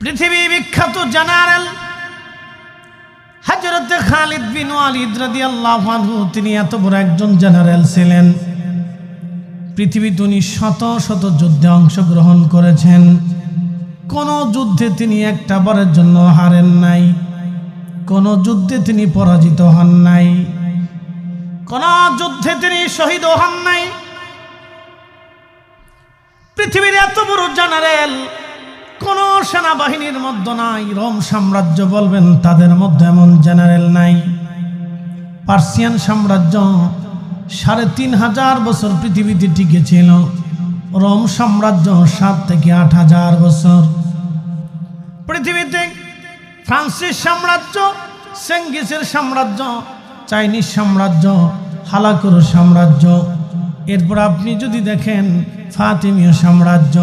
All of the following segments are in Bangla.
পৃথিবী বিখ্যাত জেনারেল হযরত খালিদ বিন ওয়ালিদ রাদিয়াল্লাহু আনহু, তিনি এত বড় একজন জেনারেল ছিলেন। পৃথিবীতে উনি শত শত যুদ্ধে অংশগ্রহণ করেছেন। কোন যুদ্ধে তিনি একটা বারের জন্য হারেন নাই, কোন যুদ্ধে তিনি পরাজিত হন নাই, কোন যুদ্ধে তিনি শহীদ হন নাই। পৃথিবীর এত বড় জেনারেল কোন সেনাবাহিনীর মধ্যে নাই। রোম সাম্রাজ্য বলবেন তাদের মধ্যে এমন জেনারেল নাই। পার্সিয়ান সাম্রাজ্য 3500 বছর পৃথিবীতে টিকে ছিল। রোম সাম্রাজ্য 7 থেকে 8000 বছর। পৃথিবীতে ফ্রান্সিস সাম্রাজ্য, চেঙ্গিসের সাম্রাজ্য, চাইনিজ সাম্রাজ্য, হালাকুর সাম্রাজ্য, এরপর আপনি যদি দেখেন ফাতিমীয় সাম্রাজ্য,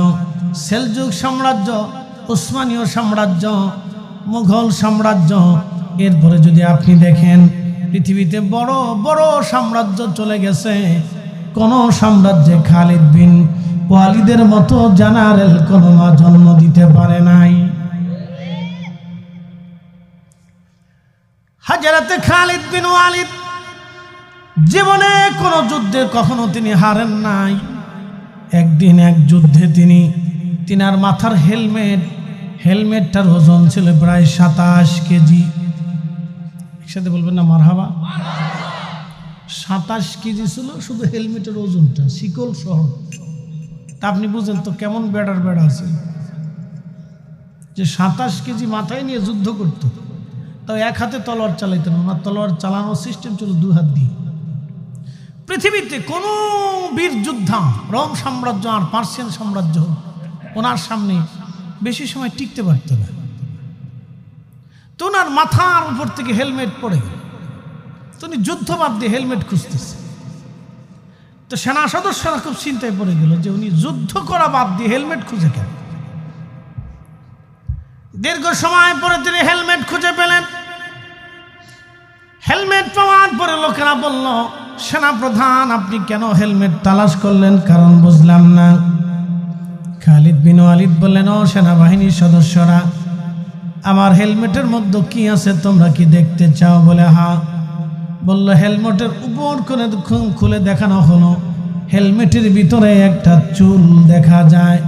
সেলজুক সাম্রাজ্য, উসমানীয় সাম্রাজ্য, মুঘল সাম্রাজ্য, এরপরে যদি আপনি দেখেন পৃথিবীতে বড় বড় সাম্রাজ্য চলে গেছে। কোন সাম্রাজ্যে খালিদ বিন ওয়ালিদের মতো জেনারেল কোন জন্ম দিতে পারে নাই। হযরত খালিদ বিন ওয়ালিদ জীবনে কোন যুদ্ধে কখনো তিনি হারেন নাই। একদিন এক যুদ্ধে তিনার মাথার হেলমেটটার ওজন ছিল প্রায় 27 কেজি। একসাথে বলবেন না মারহাবা। 27 কেজি ছিল শুধু হেলমেটের ওজনটা, শিকল সহ। তা আপনি বুঝেন তো কেমন বেড়া আছে যে 27 কেজি মাথায় নিয়ে যুদ্ধ করতো। তাও এক হাতে তলোয়ার চালাইতেন, ওনার তলোয়ার চালানোর সিস্টেম ছিল 2 হাত দিয়ে। পৃথিবীতে কোন বীর যোদ্ধা রোম সাম্রাজ্য আর পার্সিয়ান সাম্রাজ্য ওনার সামনে বেশি সময় টিকতে পারত না। তো ওনার মাথার উপর থেকে হেলমেট পড়ে গেল। তো উনি যুদ্ধ বাদ দিয়ে হেলমেট খুঁজতেছে। তো সেনা সদস্যরা খুব চিন্তায় পড়ে গেল যে উনি যুদ্ধ করা বাদ দিয়ে হেলমেট খুঁজে কেন। দীর্ঘ সময় পরে তিনি হেলমেট খুঁজে পেলেন। হেলমেট পাওয়ার পরে লোকেরা বলল, সেনাপ্রধান আপনি কেন হেলমেট তালাশ করলেন? কারণ বুঝলাম না। খালিদ বিন ওয়ালিদ বললেন, ও সেনাবাহিনীর সদস্যরা, আমার হেলমেটের মধ্যে কি আছে তোমরা কি দেখতে চাও? বলে হ্যাঁ। বলল, হেলমেটের উপর করে খুলে দেখানো হলো। হেলমেটের ভিতরে একটা চুল দেখা যায়।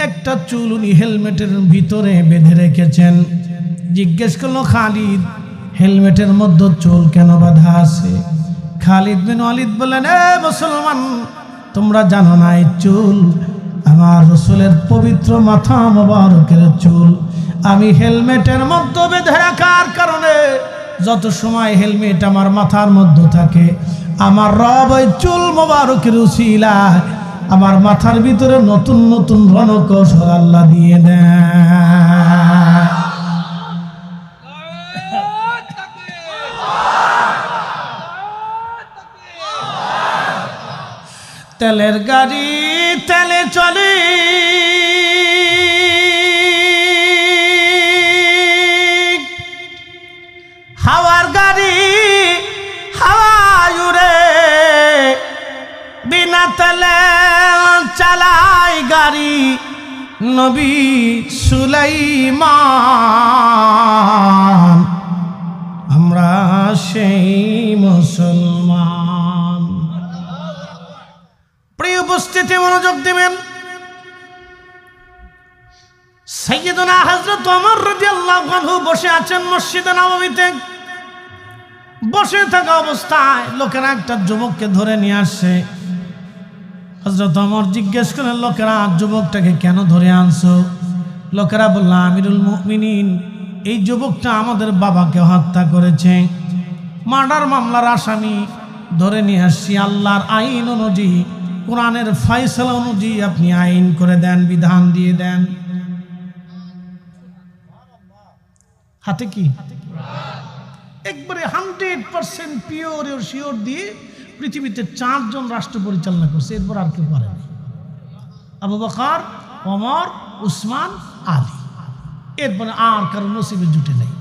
একটা চুল উনি হেলমেটের ভিতরে বেঁধে রেখেছেন। জিজ্ঞেস করলো, খালিদ হেলমেটের মধ্যে চুল কেন বাঁধা আছে? খালিদ বিন ওয়ালিদ বললেন, এ মুসলমান, তোমরা জানো না এই চুল আমার রাসূলের পবিত্র মাথা মোবারকের চুল। আমি হেলমেটের মধ্যে বেঁধে রাখার কারণে যত সময় হেলমেট আমার মাথার মধ্যে থাকে, আমার রব ওই চুল মোবারকের উসিলায় আমার মাথার ভিতরে নতুন নতুন রণকৌশল আল্লাহ দিয়ে দেয়। তেলের গাড়ি তেলে চলে, হাওয়ার গাড়ি হাওয়ায় উড়ে, বিনা তেলে চালায় গাড়ি নবী সুলাইমান। আমরা সেই মুসলমান। প্রিয় উপস্থিতি, মনোযোগ দিবেন। সাইয়্যিদুনা হযরত ওমর রাদিয়াল্লাহু আনহু বসে আছেন মসজিদে নববীতে। বসে থাকা অবস্থায় লোকেরা একটা যুবককে ধরে নিয়ে আসছে। হযরত ওমর জিজ্ঞেস করলেন, লোকেরা যুবকটাকে কেন ধরে আনছো? লোকেরা বলল, আমিরুল মুমিনিন, এই যুবকটা আমাদের বাবাকে হত্যা করেছে, মার্ডার মামলার আসামি, ধরে নিয়ে আসছি। আল্লাহর আইন অনুযায়ী, কোরআনের ফয়সালা অনুযায়ী আপনি আইন করে দেন, বিধান দিয়ে দেন। হাতে কি? একবারে 100% পিওর ও শিওর দিয়ে পৃথিবীতে 4 জন রাষ্ট্র পরিচালনা করছে, এরপর আর কেউ পারে না। আবু বকর, ওমর, উসমান, আলী, এরপরে আর কারো নসিবে জুটে নেই।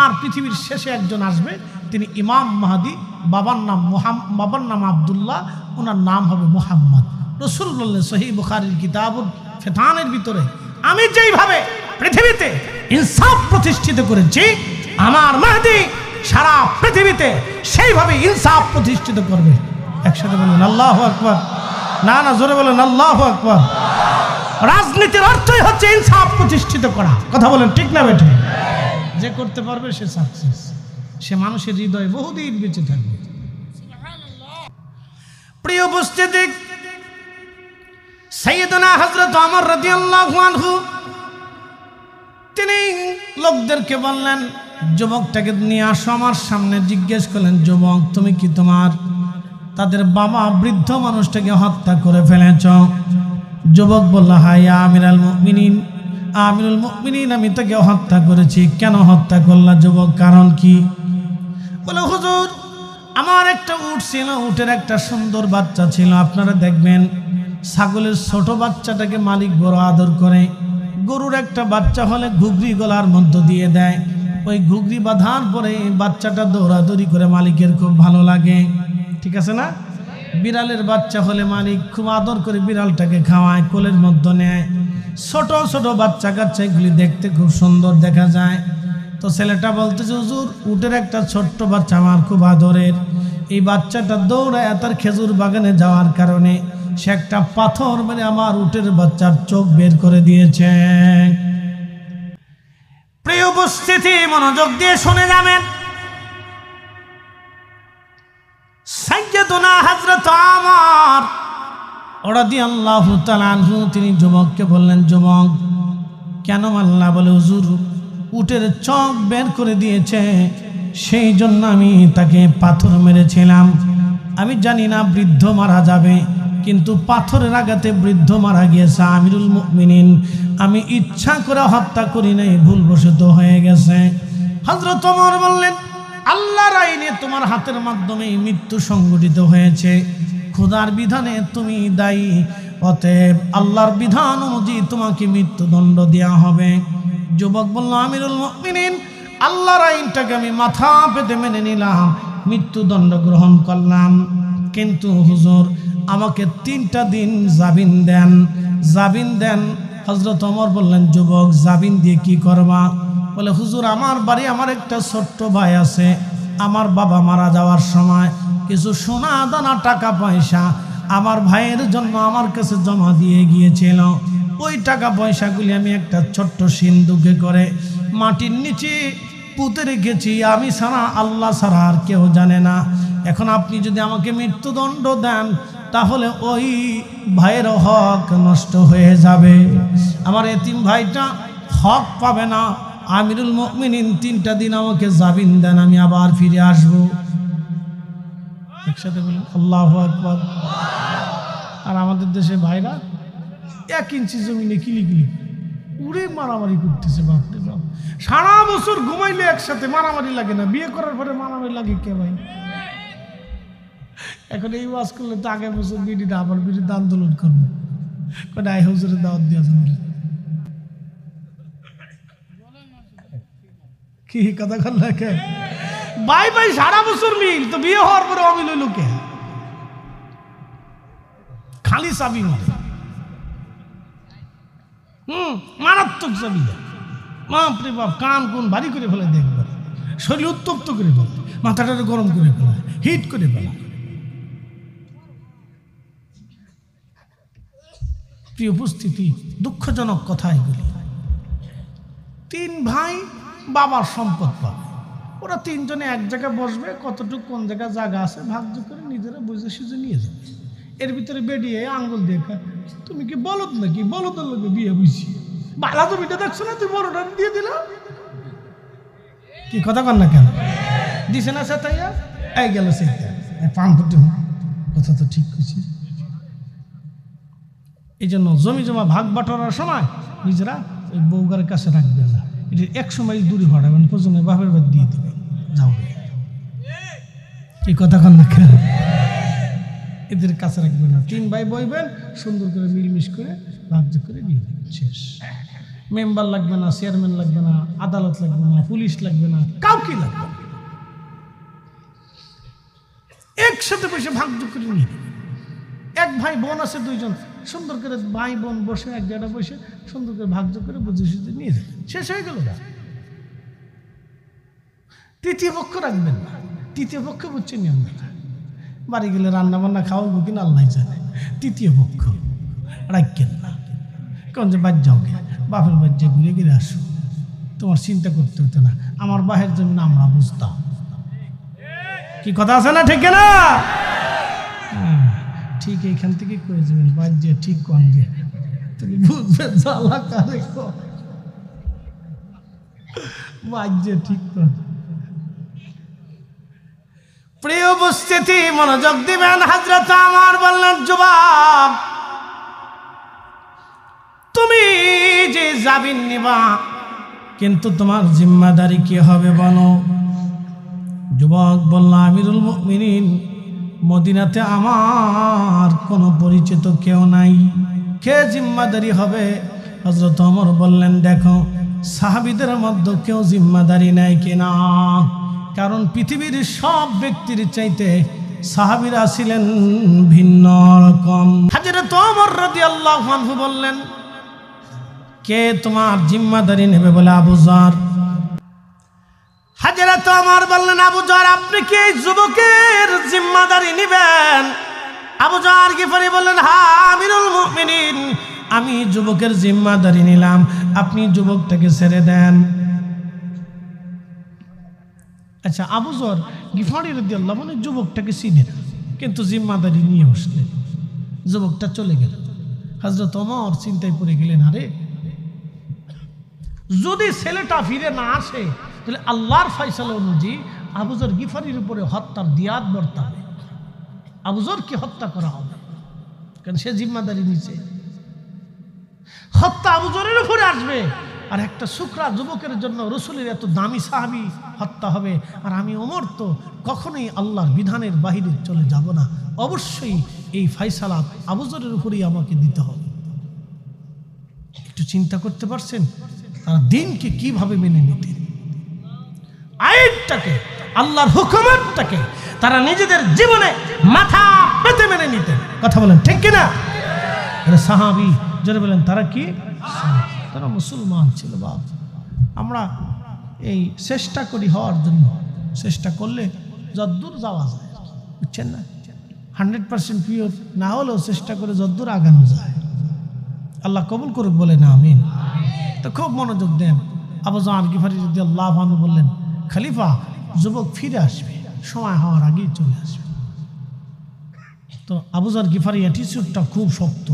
আর পৃথিবীর শেষে একজন আসবে, তিনি ইমাম মাহদি। বাবার নাম আব্দুল্লাহ, ওনার নাম হবে মুহাম্মদ। রাসূল বললেন সহিহ বুখারীর কিতাবুল ফিতানের ভিতরে, আমি যেইভাবে পৃথিবীতে ইনসাফ প্রতিষ্ঠিত করেছি, আমার মাহদী সারা পৃথিবীতে সেইভাবে ইনসাফ প্রতিষ্ঠিত করবে। একসাথে বলুন আল্লাহু আকবার। না না, জোরে বলুন আল্লাহু আকবার। রাজনীতির অর্থই হচ্ছে ইনসাফ প্রতিষ্ঠিত করা। কথা বলেন ঠিক না বেঠে? যে করতে পারবে সে সাকসেস, সে মানুষের হৃদয়ে বহুদিন বেঁচে থাকবে। প্রিয় উপস্থিতি, সাইয়েদনা হযরত ওমর রাদিয়াল্লাহু আনহু তিনি লোকদেরকে বললেন, যুবকটাকে নিয়ে আসো আমার সামনে। জিজ্ঞেস করলেন, যুবক তুমি কি তোমার তাদের বাবা বৃদ্ধ মানুষটাকে হত্যা করে ফেলেছ? যুবক বলল, হ্যাঁ আমিরুল মুমিনিন, আমিরুল মুমিনিন আমি তাকে হত্যা করেছি। কেন হত্যা করলা যুবক, কারণ কি? বলে, হুজুর আমার একটা উট ছিল, উটের একটা সুন্দর বাচ্চা ছিল। আপনারা দেখবেন ছাগলের ছোট বাচ্চাটাকে মালিক বড় আদর করে, গরুর একটা বাচ্চা হলে ঘুগরি গলার মধ্য দিয়ে দেয়, ওই ঘুগরি বাঁধার পরে বাচ্চাটা দৌড়াদৌড়ি করে মালিকের খুব ভালো লাগে, ঠিক আছে না? বিড়ালের বাচ্চা হলে মালিক খুব আদর করে বিড়ালটাকে খাওয়ায়, কোলের মধ্যে নেয়। ছোট ছোট বাচ্চা কাচ্চা এগুলি দেখতে খুব সুন্দর দেখা যায়। তো ছেলেটা বলতেছে, হুজুর উটের একটা ছোট্ট বাচ্চা আমার খুব আদরের, এই বাচ্চাটা দৌড়ায় তার খেজুর বাগানে যাওয়ার কারণে সে একটা পাথর মেরে আমার উটের বাচ্চার চোখ বের করে দিয়েছে। প্রিয় উপস্থিতি, মনোযোগ দিয়ে শুনে যাবেন। সাইয়্যিদুনা হযরত ওমর রাদিয়াল্লাহু তাআলা আনহু তিনি যুবককে বললেন, যুবক কেন মারলা? বলে, হুজুর উটের চোখ বের করে দিয়েছে, সেই জন্য আমি তাকে পাথর মেরেছিলাম। আমি জানি না বৃদ্ধ মারা যাবে, কিন্তু পাথরের আঘাতে বৃদ্ধ মারা গিয়েছে। আমিরুল মুমিনিন আমি ইচ্ছা করে হত্যা করি নাই, ভুলবশত হয়ে গেছে। হযরত ওমর বললেন, আল্লাহর আইনে তোমার হাতের মাধ্যমে মৃত্যু সংঘটিত হয়েছে, খোদার বিধানে তুমি দায়ী, অতএব আল্লাহর বিধান অনুযায়ী তোমাকে মৃত্যুদণ্ড দেওয়া হবে। যুবক বলল, আমিরুল মুমিনিন আল্লাহর আইনটাকে আমি মাথা পেতে মেনে নিলাম, মৃত্যুদণ্ড গ্রহণ করলাম, কিন্তু হুজুর আমাকে 3টা দিন জামিন দেন, জামিন দেন। হযরত ওমর বললেন, যুবক জামিন দিয়ে কি করবা? বলে, হুজুর আমার বাড়ি, আমার একটা ছোট্ট ভাই আছে, আমার বাবা মারা যাওয়ার সময় কিছু সোনা দানা টাকা পয়সা আমার ভাইয়ের জন্য আমার কাছে জমা দিয়ে গিয়েছিল। ওই টাকা পয়সাগুলি আমি একটা ছোট্ট সিন্ধুকে করে মাটির নিচে পুঁতে রেখেছি, আমি ছাড়া আল্লাহ ছাড়া আর কেউ জানে না। এখন আপনি যদি আমাকে মৃত্যুদণ্ড দেন তাহলে ওই ভাইয়ের হক নষ্ট হয়ে যাবে, আমার এতিম ভাইটা হক পাবে না। আমিরুল মুমিনিন 3টা দিন আমাকে জামিন দেন, আমি আবার ফিরে আসবো। একসাথে বলুন আল্লাহু আকবার। আর আমাদের দেশে ভাইরা 1 ইঞ্চি জমিনে কিলিকিলি উড়ে মারামারি করতেছে, বাপরে বাপ। সারা বছর ঘুমাইলে একসাথে মারামারি লাগে না, বিয়ে করার পরে মারামারি লাগে কে ভাই? এখন এই ওয়াজ করলে তো আগের বছর বিডিটা আবার বিরুদ্ধে আন্দোলন করবো, আই হুজুরের দাওয়াত দিয়া যাবে। কি কথা করলে কে ভাই? ভাই সারা বছর মিল, তো বিয়ে হওয়ার পরে অমিল হইল কে? খালি চাবি মারে, মারাত্মক চাবি। বাপরে বাপ, কান কোন ভারী করে ফেলে, দেখবে শরীর উত্তপ্ত করে ফেলে, মাথাটা গরম করে ফেলা, হিট করে ফেলা। প্রিয় উপস্থিতি, দুঃখজনক কথা এগুলি। 3 ভাই বাবার সম্পদ পাবে, ওরা 3 জনে এক জায়গায় বসবে, কতটুকু কোন জায়গায় জায়গা আছে ভাগ্য করে নিজেরা বুঝে সুঝে নিয়ে যাবে। এর ভিতরে বেরিয়ে আঙ্গুল দেখা, তুমি কি বলদ নাকি? বলদের লোকে বিয়ে বুঝছি, বালা তো বিটা দেখছো না, তুই বড়টা দিয়ে দিল। কি কথা কর না কেন? দিছে না সেটাইয়া এই গেল সেটা পাম ফুটে, কথা তো ঠিক করছি। এই জন্য জমি জমা ভাগ বাটোয়ারার সময় নিজেরা ওই বউগার কাছে রাখবে না, এটা 100 মাইল দূরে হটাবেন, প্রয়োজনে বাপের বাদ দিয়ে দেবে, যাও। এই কথা কন না কেন? এদের কাছে রাখবে না। 3 ভাই বইবেন, সুন্দর করে মিলমিশ করে ভাগ্য করে দিয়ে দেবেন, শেষ। মেম্বার লাগবে না, চেয়ারম্যান লাগবে না, আদালত লাগবে না, পুলিশ লাগবে না, কাউকে লাগবে না, একসাথে বসে ভাগ্য করে নিয়ে দেবে। 1 ভাই বোন আছে 2 জন, সুন্দর করে ভাই বোন বসে এক জায়গায় বসে সুন্দর করে ভাগ্য করে বুঝে সুঝে নিয়ে যাবে, শেষ হয়ে গেল না। তৃতীয় পক্ষ রাখবেন না, তৃতীয় পক্ষ বুঝছেন নিয়ম না। বাড়ি গেলে রান্না বান্না খাওয়াবো কিনা আল্লাহ জানে, তৃতীয় পক্ষ রাখবেন না। কারণ যে বাদ যাও গে, বাপের বাদ যে ঘুরে ঘিরে আসো, তোমার চিন্তা করতে হতো না, আমার বাহের জন্য আমরা বুঝতাম। কি কথা আছে না, ঠিক না? ঠিক এইখান থেকে করে যাবেন, বাদ যে ঠিক কন যে তুমি বুঝবে জ্বালা কারে বাদ যে ঠিক কর। প্রিয় উপস্থিতি, মনোযোগ দিবেন। হযরত ওমর বললেন, যুবক তুমি যে জাবিন নিবা, কিন্তু তোমার জিম্মাদারি কি হবে বলো? যুবক বলল, আমিরুল মুমিনিন, মদিনাতে আমার কোনো পরিচিত কেউ নাই, কে জিম্মাদারি হবে? হযরত ওমর বললেন, দেখো সাহাবীদের মধ্যে কেউ জিম্মাদারি নেয় কিনা, কারণ পৃথিবীর সব ব্যক্তির চাইতে সাহাবীরা ছিলেন ভিন্ন রকম। হযরত ওমর রাদিয়াল্লাহু আনহু বললেন, কে তোমার জিম্মাদারি নেবে বলে? আবু যর। হযরত ওমর বললেন, আবু যর আপনি কি এই যুবকের জিম্মাদারি নেবেন? আবু যর গিফারি বললেন, হ্যাঁ আমিরুল মুমিনিন, আমি যুবকের জিম্মাদারি নিলাম, আপনি যুবকটাকে ছেড়ে দেন। আচ্ছা, আবু যর গিফারি রাদিয়াল্লাহু আনহু যুবকটাকে চিনে না, কিন্তু জিম্মাদারি নিয়ে বসলেন, যুবকটা চলে গেল। হযরত ওমর চিন্তায় পড়ে গেলেন, আরে যদি ছেলেটা ফিরে না আসে তাহলে আল্লাহর ফয়সালা অনুযায়ী আবু যর গিফারির উপরে হত্যার দিয়াত বর্তাবে, আবু যরকে হত্যা করা হবে, কারণ সে জিম্মাদারি নিচ্ছে। হত্যা আবু যরের উপরে আসবে, আর একটা শুকরা যুবকের জন্য রাসূলের এত দামি সাহাবী হত্যা হবে, আর আমি ওমর তো কখনোই আল্লাহর বিধানের বাহিরে চলে যাব না, অবশ্যই এই ফয়সালা আবু যরের উপরেই আমাকে দিতে হবে। একটু চিন্তা করতে পারছেন তারা দিনকে কিভাবে মেনে নিতেন, আইনটাকে, আল্লাহর হুকুমতটাকে তারা নিজেদের জীবনে মাথা পেতে মেনে নিতেন। কথা বলেন ঠিক কিনা? সাহাবী যারা বলেন তারা কি, তারা মুসলমান ছিল। বাপ, আমরা এই চেষ্টা করি হওয়ার জন্য, চেষ্টা করলে যদ্দূর যাওয়া যায়, বুঝছেন না? 100% পিওর না হলেও চেষ্টা করে যদ্দূর আগানো যায়। আল্লাহ কবুল করুক, বলে না আমিন। তো খুব মনোযোগ দেন। আবু যর গিফারি রাদিয়াল্লাহু আনহু বললেন, খলিফা যুবক ফিরে আসবে, সময় হওয়ার আগেই চলে আসবে। তো আবু যর গিফারি অ্যাটিটিউডটা খুব শক্ত,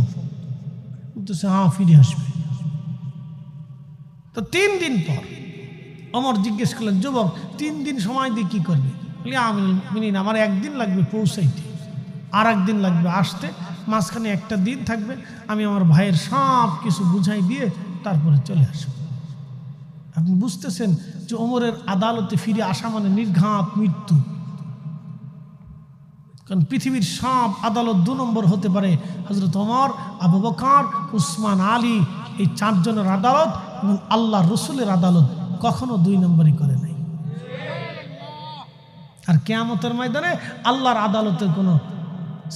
বলতেছে হ্যাঁ ফিরে আসবে। তো 3 দিন পর ওমর জিজ্ঞেস করলেন, যুবক 3 দিন সময় দিয়ে কি করবে? বলি, আমার 1 দিন লাগবে পৌঁছাইতে, আর 1 দিন লাগবে আসতে, মাঝখানে একটা দিন থাকবে, আমি আমার ভাইয়ের সব কিছু বুঝাই দিয়ে তারপরে চলে আসব। আপনি বুঝতেছেন যে ওমরের আদালতে ফিরে আসা মানে নির্ঘাত মৃত্যু, কারণ পৃথিবীর সব আদালত 2 নম্বর হতে পারে। হযরত ওমর, আবু বকর, উসমান, আলী, এই 4 জনের আদালত এবং আল্লাহ রসুলের আদালত কখনো 2 নম্বরই করে নাই। আর কিয়ামতের ময়দানে আল্লাহর আদালতের কোনো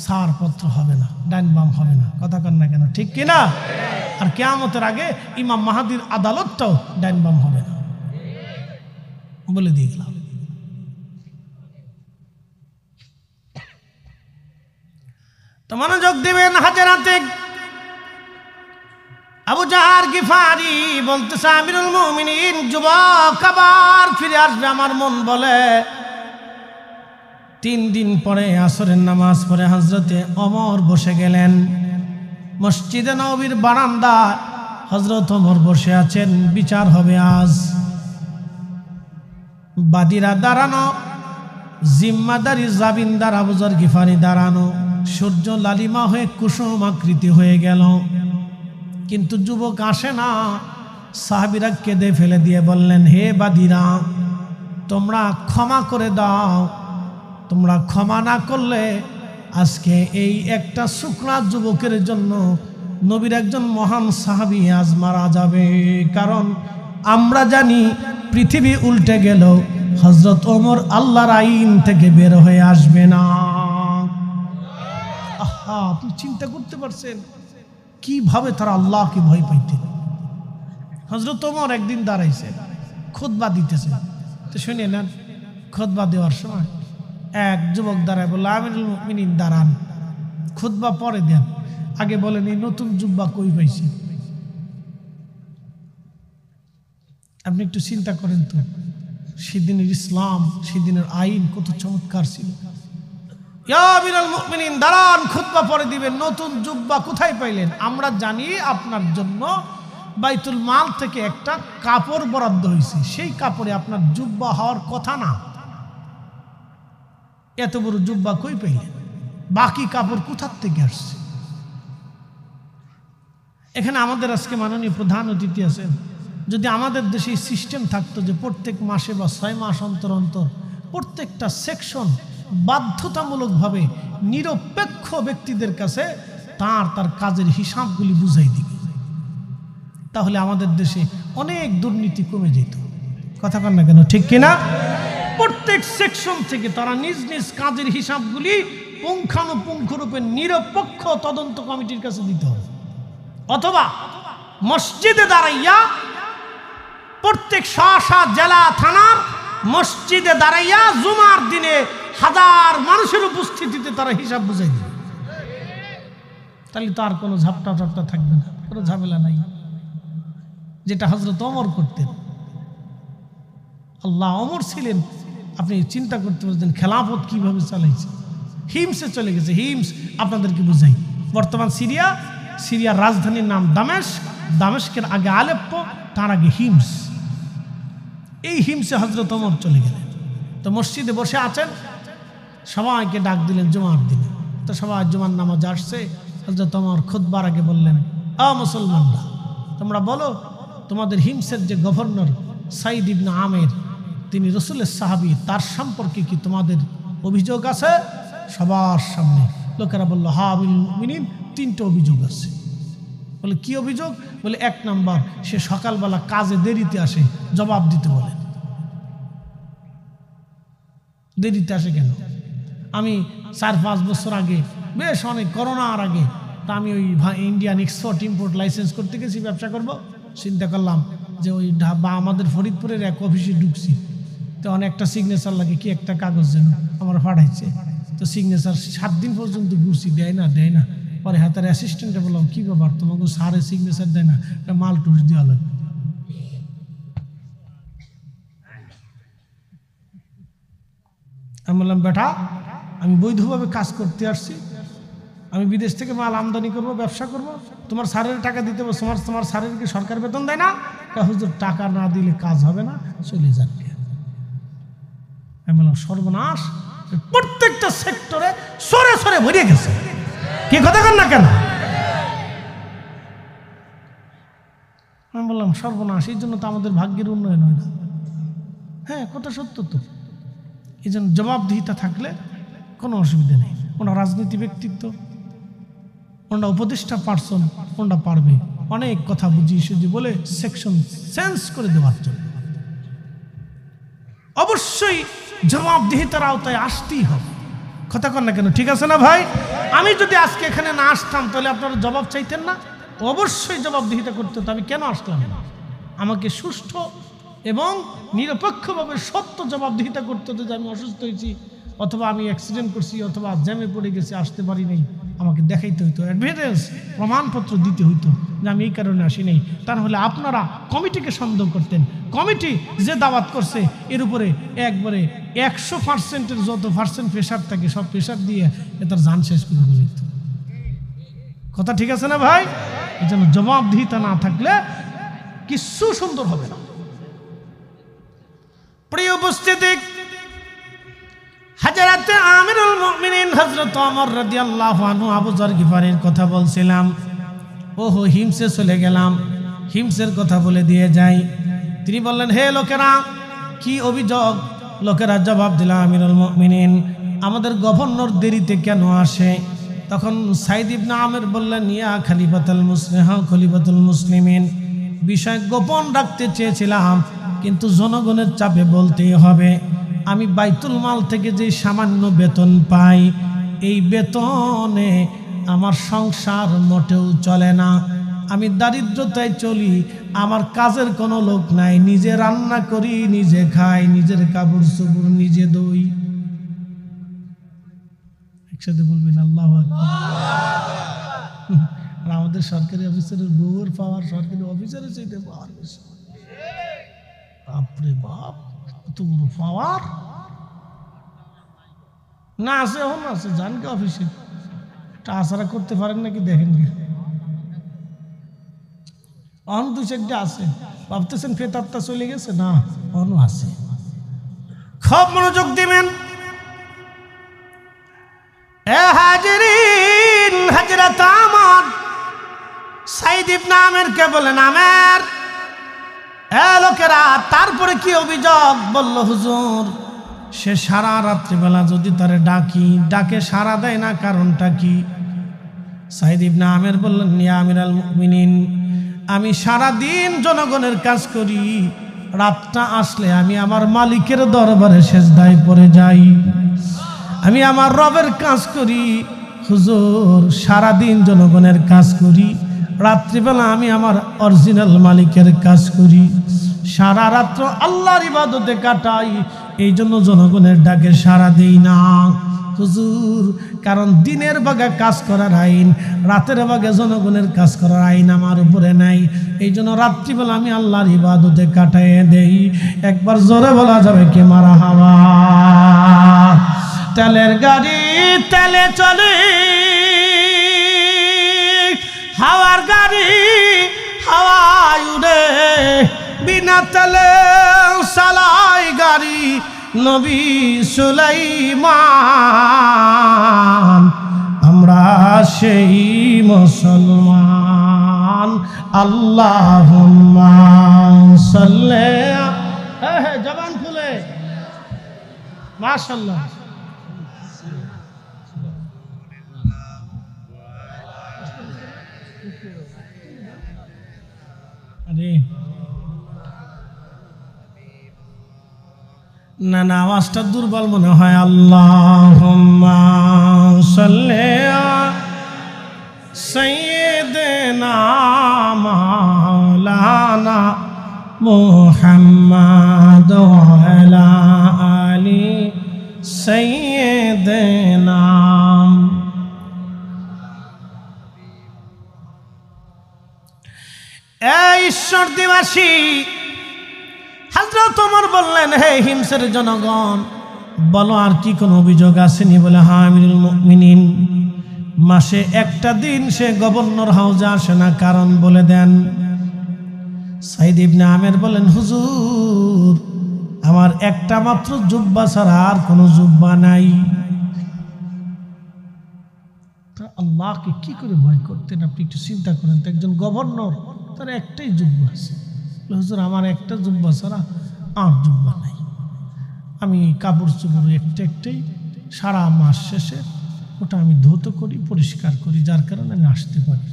ছাড়পত্র হবে না, ডাইন বাম হবে না। কথা কন না কেন, ঠিক কিনা? আর কিয়ামতের আগে ইমাম মাহাদির আদালতটাও ডাইন বাম হবে না, বলে দিয়ে গেলাম। তো মনোযোগ দিবেন। হাজরাতে আবু যর গিফারি বলতেছে, আমিরুল মুমিনিন, যুবক আবার ফিরে আসবে আমার মন বলে। 3 দিন পরে আসরের নামাজ পড়ে হযরতে ওমর বসে গেলেন মসজিদে নববীর বারান্দায়। হযরত ওমর বসে আছেন, বিচার হবে আজ। বাদীরা দাঁড়ানো, জিম্মাদারি জাবিনদার আবু যর গিফারি দাঁড়ানো। সূর্য লালিমা হয়ে কুসুম আকৃতি হয়ে গেল, কিন্তু যুবক আসে না। সাহাবীরা কেঁদে ফেলে দিয়ে বললেন, হে বাদীরা, তোমরা ক্ষমা করে দাও, তোমরা ক্ষমা না করলে আজকে এই একটা শুকনা যুবকের জন্য নবীর একজন মহান সাহাবী আজ মারা যাবে। কারণ আমরা জানি পৃথিবী উল্টে গেল, হযরত ওমর আল্লাহর আইন থেকে বের হয়ে আসবে না। আহা, আপনি চিন্তা করতে পারছেন কিভাবে তারা আল্লাহকে ভয় পাইতেন। হযরত ওমর একদিন দাঁড়াইছে, খুতবা দিতেছে। তো শুনে নেন, খুতবা দেওয়ার সময় এক যুবক দাঁড়ায় বলল, আমিরুল মুমিনিন দাঁড়ান, খুতবা পরে দেন, আগে বলেন এই নতুন জুব্বা কই পাইছে। আপনি একটু চিন্তা করেন তো, সেদিনের ইসলাম, সেদিনের আইন কত চমৎকার ছিল। ইয়া আমিরুল মুমিনিন দাঁড়ান, খুতবা পরে দিবেন, নতুন জুব্বা কোথায় পাইলেন? আমরা জানি আপনার জন্য বাইতুল মাল থেকে একটা কাপড় বরাদ্দ হয়েছে, সেই কাপড়ে আপনার জুব্বা হওয়ার কথা না। এত বড় জুব্বা কই পাইলেন? বাকি কাপড় কোথার থেকে আসছে? এখানে আমাদের আজকে মাননীয় প্রধান অতিথি আছেন, যদি আমাদের দেশে সিস্টেম থাকতো যে প্রত্যেক মাসে বা 6 মাস অন্তর অন্তর প্রত্যেকটা সেকশন বাধ্যতামূলকভাবে নিরপেক্ষ ব্যক্তিদের কাছে তার কাজের হিসাবগুলি বুঝাই দিবে, তাহলে আমাদের দেশে অনেক দুর্নীতি কমে যেত। কথা কন না কেন, ঠিক কিনা? প্রত্যেক সেকশন থেকে তারা নিজ নিজ কাজের হিসাবগুলি পুঙ্খানুপুঙ্খরূপে নিরপেক্ষ তদন্ত কমিটির কাছে দিতে হবে। অথবা মসজিদে দাঁড়াইয়া প্রত্যেক শাসা জেলা থানার মসজিদে দাঁড়াইয়া জুমার দিনে 1000 মানুষের উপস্থিতিতে তারা হিসাব বুঝাই দিবে, তাহলে তো আর কোনো ঝাপটা থাকবে না, কোনো ঝামেলা নাই। যেটা হযরত ওমর করতেন। আল্লাহ, ওমর ছিলেন, আপনি চিন্তা করতে পারছেন খেলাফত কিভাবে চালাইছে। হিমসে চলে গেছে, হিমস আপনাদেরকে বুঝাই। বর্তমান সিরিয়ার রাজধানীর নাম দামেস্কের আগে আলেপ্পো, তার আগে হিমস। এই হিমসে হযরত ওমর চলে গেলেন। তো মসজিদে বসে আছেন, সবাইকে ডাক দিলেন জুমার দিনে। তো সবাই জুমার নামাজ আসছে। হযরত ওমর খুতবার আগে বললেন, মুসলমানরা, তোমরা বলো তোমাদের হিমসের যে গভর্নর সাইদ ইবনে আমের, তিনি রাসূলের সাহাবী, তার সম্পর্কে কি তোমাদের অভিযোগ আছে? সবার সামনে লোকেরা বলল, হা আমিরুল মুমিনিন, 3টা অভিযোগ আছে। বলে কি অভিযোগ? বলে 1 নাম্বার, সে সকালবেলা কাজে দেরিতে আসে, জবাব দিতে বলেন। দেরিতে আসে কেন? আমি 4-5 বছর আগে, বেশ অনেক করোনার আগে, তা আমি ওই ইন্ডিয়ান এক্সপোর্ট ইম্পোর্ট লাইসেন্স করতে গেছি, ব্যবসা করব। চিন্তা করলাম যে ওই আমাদের ফরিদপুরের এক অফিসে ঢুকছি, তো অনেকটা সিগনেচার লাগে, কি একটা কাগজ যেন আমার পাঠাইছে। তো সিগনেচার 7 দিন পর্যন্ত ঘুরছি, দেয় না। পরে হাতের অ্যাসিস্ট্যান্টে বললাম, কি ব্যাপার, তোমাকে স্যারে সিগনেচার দেয় না, মাল টুস দেওয়া লাগে। আমি বললাম, বেটা, আমি বৈধভাবে কাজ করতে আসছি, আমি বিদেশ থেকে মাল আমদানি করব, ব্যবসা করব, তোমার স্যারের টাকা দিতে হবে, তোমার স্যারের কি সরকার বেতন দেয় না? হুজুর, টাকা না দিলে কাজ হবে না, চলে যান। আমি বললাম, সর্বনাশ, প্রত্যেকটা সেক্টরে সরে সরে ভরে গেছে। কি কথা কন না কেন? আমি বললাম, সর্বনাশ, এই জন্য তো আমাদের ভাগ্যের উন্নয়ন হয় না। হ্যাঁ, কথা সত্য তো। এই জন্য জবাবদিহিতা থাকলে কোনো অসুবিধা নেই। ওনার রাজনীতি ব্যক্তিত্ব, ওনার উপদেষ্টা পার্সন, ওনারা পারবে অনেক কথা বুঝিয়ে সুঝিয়ে বলে সেকশন চেঞ্জ করে দেওয়ার জন্য। অবশ্যই জবাবদিহিতার আওতায় আসতেই হবে। কথা কন না কেন, ঠিক আছে না ভাই? আমি যদি আজকে এখানে না আসতাম, তাহলে আপনারা জবাব চাইতেন না? অবশ্যই জবাবদিহিতা করতে হতো। আমি কেন আসলাম না? আমাকে সুষ্ঠু এবং নিরপেক্ষভাবে সত্য জবাবদিহিতা করতে হতো যে আমি অসুস্থ হয়েছি, অথবা আমি অ্যাক্সিডেন্ট করছি, অথবা জ্যামে পড়ে গেছি, আসতে পারি নাই, আমাকে দেখাইতে হইতো, অ্যাডভান্স প্রমাণপত্র দিতে হইতো যে আমি এই কারণে আসি নাই। তা নাহলে আপনারা কমিটিকে সন্দেহ করতেন। কমিটি যে দাওয়াত করছে এর উপরে একবারে 100%-এর যত পার্সেন্ট প্রেশার থাকে সব প্রেশার দিয়ে তার জান শেষ করে বলে দিত। কথা ঠিক আছে না ভাই? এই জন্য জবাবদিহিতা না থাকলে কিচ্ছু সুন্দর হবে না। প্রিয় উপস্থিতি, হযরতে আমিরুল মুমিনিন হযরত ওমর রাদিয়াল্লাহু আনহু আবু যর গিফারির কথা বলছিলাম। ওহো, হিমসে চলে গেলাম, হিমসের কথা বলে দিয়ে যাই। তিনি বললেন, হে লোকেরা, কি অভিযোগ? লোকেরা জবাব দিল, আমিরুল মুমিনিন, আমাদের গভর্নর দেরিতে কেন আসে? তখন সাইদ ইবনে আমের বললেন, ইয়া খলিফাতুল মুসলিমিন, বিষয় গোপন রাখতে চেয়েছিলাম, কিন্তু জনগণের চাপে বলতেই হবে। আমি বাইতুল মাল থেকে যে সামান্য বেতন পাই, এই বেতনে আমার সংসার মোটেও চলে না, আমি দারিদ্রতায় চলি, আমার কাজের কোনো লোক নাই, নিজে রান্না করি, নিজে খাই, নিজের কাপড় চোপড় নিজে দই। একসাথে বলবেন আল্লাহু আকবার। আর আমাদের সরকারি অফিসারের বউয়ের পাওয়ার সরকারি অফিসারের চাইতে পাওয়ার বেশি। বাপরে বাপ, কত বড় পাওয়ার না আছে, এখন আছে, যান কে অফিসে, আশারা করতে পারেন নাকি দেখেন কি, অন দুই চারটে আছে, ভাবতেছেন ফেতারটা চলে গেছে, না অনও আছে। খুব মনোযোগ দিবেন। এ হাজিরিন, হাজরাত আমার সাইদ ইবনে আমেরকে বলেন, আমের এ লোকেরা, তারপরে কি অভিযোগ? বলল, হুজুর সে সারা রাত্রিবেলা যদি তারে ডাকে সারা দেয় না, কারণটা কি? সাইদ ইবনে আমের বললেন, ইয়া আমিরাল মুমিনিন, আমি সারা দিন জনগণের কাজ করি, রাতটা আসলে আমি আমার মালিকের দরবারে সেজদায় পড়ে যাই, আমি আমার রবের কাজ করি। হুজুর সারা দিন জনগণের কাজ করি, রাত্রিবেলা আমি আমার অরিজিনাল মালিকের কাজ করি, সারা রাত্র আল্লাহর ইবাদতে কাটাই, এই জন্য জনগণের ডাকে সারা দেই না। হুজুর কারণ দিনের ভাগে কাজ করার আইন, রাতের ভাগে জনগণের কাজ করার আইন আমার উপরে নাই, এই জন্য রাত্রিবেলা আমি আল্লাহর ইবাদতে কাটাইয়ে দেই। একবার জোরে বলা যাবে কি মারহাবা? তেলের গাড়ি তেলে চলে, হাওয়ার গাড়ি হাওয়ায় উড়ে, বিনা তেলে চালাই গাড়ি নবী সুলাইমান। আমরা সেই মুসলমান। আল্লাহুম্মা সাল্লি, হ্যাঁ জবান খুলে মাশাআল্লাহ। না না, আওয়াজটা দুর্বল মনে হয়। আল্লাহুম্মা সাল্লি সাইয়্যিদিনা মাওলানা মুহাম্মাদ ওয়া আলা আলি সাইয়্যিদিনা। ঈশ্বর দিবাসী হযরত ওমর বললেন, হে হিমসের জনগণ, বলো আর কি কোনো অভিযোগ আসেনি? বলে, হ্যাঁ আমিরুল মুমিনিন, মাসে একটা দিন সে গভর্নর হাউজে আসে না, কারণ বলে দেন। সাইদ ইবনে আমের বলেন, হুজুর আমার একটা মাত্র জুব্বা ছাড়া আর কোনো জুব্বা নাই। আল্লাহকে কি করে ভয় করতেন আপনি একটু চিন্তা করেন তো, একজন গভর্নর, তার একটাই জুব্বা আছে। হুজুর আমার একটা জুব্বা ছাড়া আর জুব্বা নাই, আমি কাপড় চোপড় একটাই, সারা মাস শেষে ওটা আমি ধৌত করি, পরিষ্কার করি, যার কারণে আমি আসতে পারি।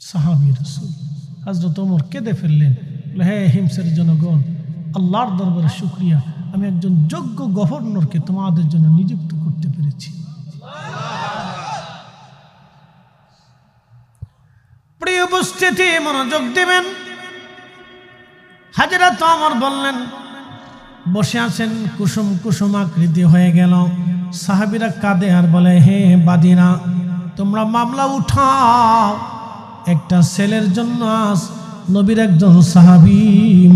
সাহাবী রাসূল হযরত ওমর কেঁদে ফেললেন, হে হিমসের জনগণ, আল্লাহর দরবারে শুকরিয়া, আমি একজন যোগ্য গভর্নরকে তোমাদের জন্য নিযুক্ত করতে পেরেছি। প্রিয় উপস্থিতি, মনোযোগ দিবেন। হযরত ওমর বললেন, বসে আছেন, কুসুম কুসুম আকৃতি হয়ে গেল। সাহাবীরা কাঁদে আর বলে, হে বাদীরা, তোমরা মামলা উঠাও, একটা ছেলের জন্য আজ নবীর একজন সাহাবী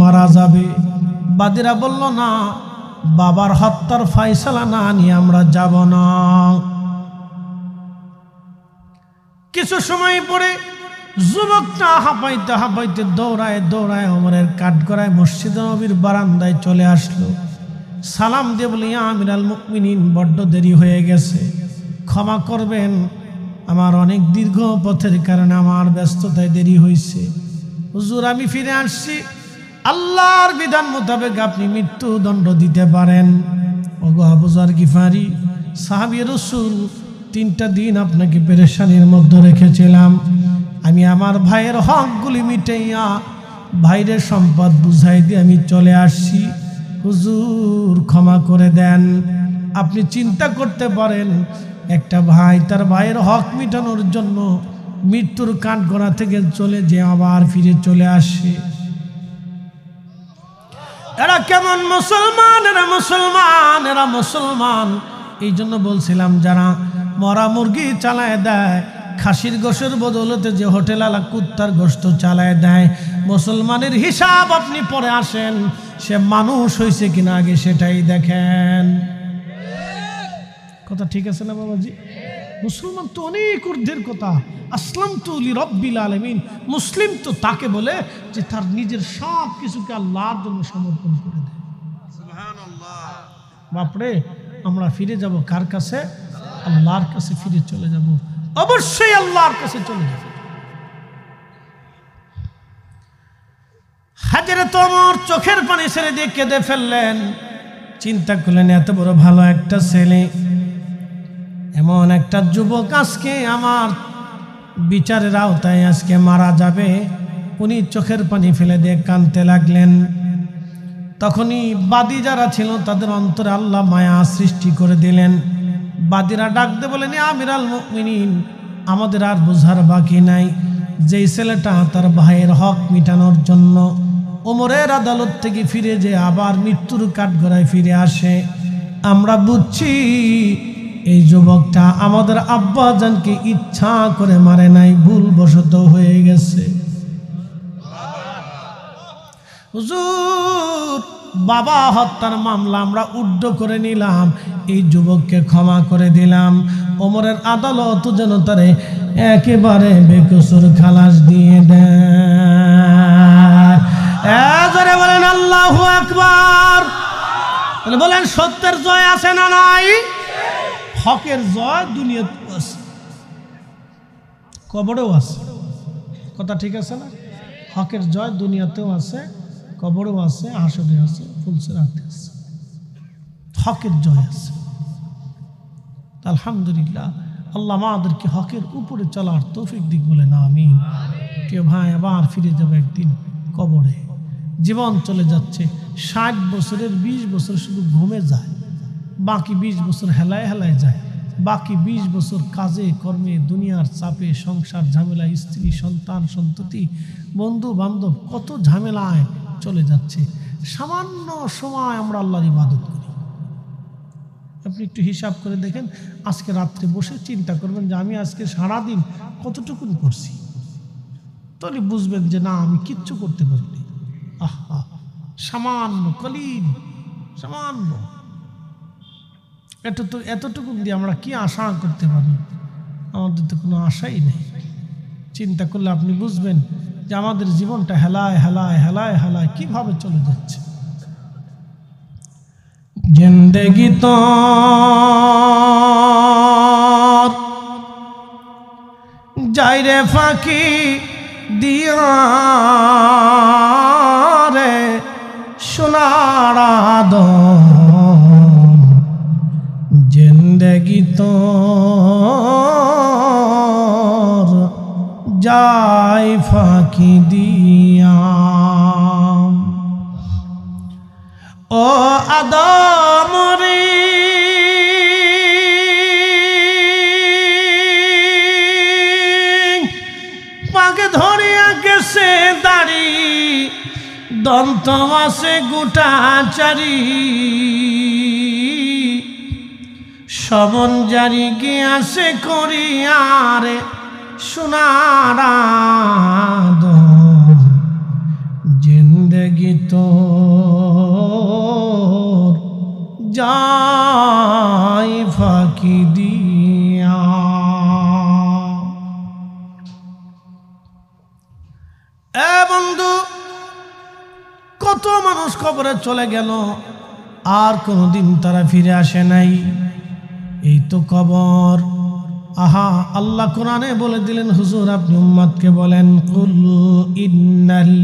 মারা যাবে। বাদীরা বলল, না, বাবার হত্যার ফয়সালা না নিয়ে আমরা যাব না। কিছু সময় পরে যুবকটা হাঁপাইতে হাঁপাইতে দৌড়ায় দৌড়ায় ওমরের কাঠগড়ায় মসজিদ নবীর বারান্দায় চলে আসলো। সালাম দিয়ে বলি, ইয়া আমিরাল মুমিনিন, বড্ড দেরি হয়ে গেছে, ক্ষমা করবেন, আমার অনেক দীর্ঘ পথের কারণে আমার ব্যস্ততায় দেরি হয়েছে। হুজুর আমি ফিরে আসছি, আল্লাহর বিধান মোতাবেক আপনি মৃত্যুদণ্ড দিতে পারেন। ওগো আবু যর গিফারি, সাহাবী রাসূল, 3টা দিন আপনাকে পেরেশানির মধ্যে রেখেছিলাম, আমি আমার ভাইয়ের হকগুলি মিটাইয়া ভাইয়ের সম্পদ বুঝাই দিয়ে আমি চলে আসছি, হুজুর ক্ষমা করে দেন। আপনি চিন্তা করতে পারেন একটা ভাই তার ভাইয়ের হক মিটানোর জন্য মৃত্যুর কাঠগড়া থেকে চলে যে আবার ফিরে চলে আসে। এরা কেমন মুসলমান? এরা মুসলমান। এই জন্য বলছিলাম যারা মরা মুরগি চালায় দেয়, খাসির গোশের বদলতে যে হোটেল আলা কুত্তার গোশত চালায় দেয়, মুসলমানের হিসাব আপনি পরে আসেন, সে মানুষ হয়েছে কিনা আগে সেটাই দেখেন। কথা ঠিক আছে না বাবাজি? মুসলমান তো অনেক ঊর্ধ্বের কথা। আসলামতু লিরাব্বিল আলামিন। মুসলিম তো তাকে বলে যে তার নিজের সব কিছুকে আল্লাহর জন্য সমর্পণ করে দেয়। সুবহানাল্লাহ। বাপরে, আমরা ফিরে যাব কার কাছে? আল্লাহর কাছে ফিরে চলে যাব, অবশ্যই আল্লাহর কাছে চলে যাব। হযরত ওমর চোখের পানি ছেড়ে দিয়ে কেঁদে ফেললেন। চিন্তা করলেন এত বড় ভালো একটা ছেলে, এমন একটা যুবক আজকে আমার বিচারের আওতায় আজকে মারা যাবে। উনি চোখের পানি ফেলে দিয়ে কাঁদতে লাগলেন। তখনই বাদী যারা ছিল তাদের অন্তরে আল্লাহ মায়া সৃষ্টি করে দিলেন। বাদীরা ডাকতে বলেন, আমিরুল মুমিনিন, আমাদের আর বোঝার বাকি নাই। যেই ছেলেটা তার ভাইয়ের হক মিটানোর জন্য ওমরের আদালত থেকে ফিরে যে আবার মৃত্যুর কাঠগড়ায় ফিরে আসে, আমরা বুঝছি এই যুবকটা আমাদের আব্বাজানকে ইচ্ছা করে মারে নাই, ভুলবশত হয়ে গেছে। হুজুর, বাবা হত্যার মামলা আমরা উড্ড করে নিলাম, এই যুবককে ক্ষমা করে দিলাম। ওমরের আদালত যেন তারে একেবারে বেকসুর খালাস দিয়ে দেয়। এজরে বলেন আল্লাহু আকবার। বলেন সত্যের জয় আছে না নাই? হকের জয় দুনিয়াতেও আছে, কবরেও আছে। কথা ঠিক আছে না? হকের জয় দুনিয়াতেও আছে, কবরেও আছে, হাসরে আছে, ফুলসিরাতে আছে। হকের জয় আছে। আলহামদুলিল্লাহ, আল্লাহ আমাদেরকে হকের উপরে চলার তৌফিক দিক বলে না আমিন। কে ভাই আবার ফিরে যাবে একদিন কবরে। জীবন চলে যাচ্ছে, 60 বছরের 20 বছর শুধু ঘুমে যায়, বাকি 20 বছর হেলায় হেলায় যায়, বাকি 20 বছর কাজে কর্মে, দুনিয়ার চাপে, সংসার ঝামেলা, স্ত্রী সন্তান সন্ততি, বন্ধু বান্ধব, কত ঝামেলায় চলে যাচ্ছে। সামান্য সময় আমরা আল্লাহর ইবাদত করি। আপনি একটু হিসাব করে দেখেন, আজকে রাত্রে বসে চিন্তা করবেন যে আমি আজকে সারাদিন কতটুকুন করছি, তাহলে বুঝবেন যে না, আমি কিচ্ছু করতে পারিনি। আহা, সামান্য, কলিল, সামান্য। এতটুকু দিয়ে আমরা কি আশা করতে পারি? আমাদের তো কোনো আশাই নেই। চিন্তা করলে আপনি বুঝবেন যে আমাদের জীবনটা হেলায় হেলায় হেলায় হেলায় কিভাবে চলে যাচ্ছে। জিন্দেগি তো যাই রে ফাঁকি দিয়া রে সোনার আদম, জিন্দেগি তো যাই ফাঁকি দিয়া। ও আদম রে, পাকে ধরিয়া গেছে দাড়ি, দন্ত আছে গোটা চারি, সমন জারি গিয়াছে করিয়ারে সোনার আদম, জিন্দেগি তো যাই ফাঁকি দিয়া। এ বন্ধু, কত মানুষ কবরে চলে গেল, আর কোনদিন তারা ফিরে আসে নাই। এই তো কবর। আহা, আল্লাহ কোরআনে বলে দিলেন, হুজুর আপনি উম্মতকে বলেন, কুল ইন্নাল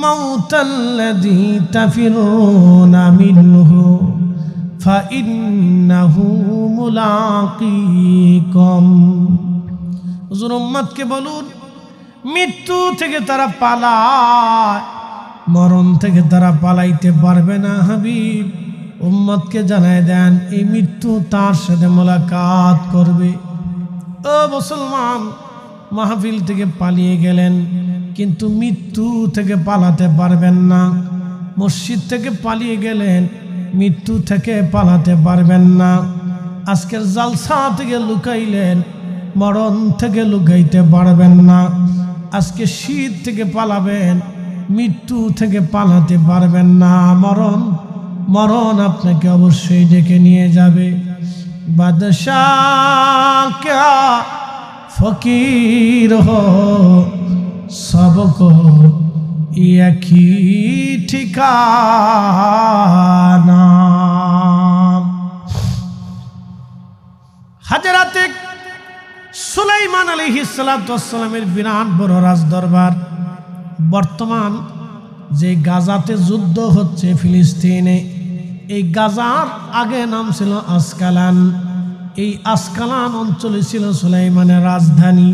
মাউতাল্লাযী তাফিরুনা মিনহু ফাইন্নাহু মুলাকীকুম। হুজুর উম্মতকে বলুন, মৃত্যু থেকে তারা পালায়, মরণ থেকে তারা পালাইতে পারবে না হাবিব। উম্মতকে জানায় দেন এই মৃত্যু তার সাথে মোলাকাত করবে। ও মুসলমান, মাহফিল থেকে পালিয়ে গেলেন কিন্তু মৃত্যু থেকে পালাতে পারবেন না। মসজিদ থেকে পালিয়ে গেলেন, মৃত্যু থেকে পালাতে পারবেন না। আজকের জালসা থেকে লুকাইলেন, মরণ থেকে লুকাইতে পারবেন না। আজকে শীত থেকে পালাবেন, মৃত্যু থেকে পালাতে পারবেন না। মরণ আপনাকে অবশ্যই ডেকে নিয়ে যাবে। বাদশাহ ক্যা ফকির হো সবকো এক হি ঠিকানা। হাজরাতে সুলাইমান আলাইহিস সালাতু ওয়াস সালামের বিরাট বড় রাজদরবার। বর্তমান যে গাজাতে যুদ্ধ হচ্ছে ফিলিস্তিনে, এই গাজার আগে নাম ছিল আসকালান। এই আসকালান অঞ্চলে ছিল সুলাইমানের রাজধানী।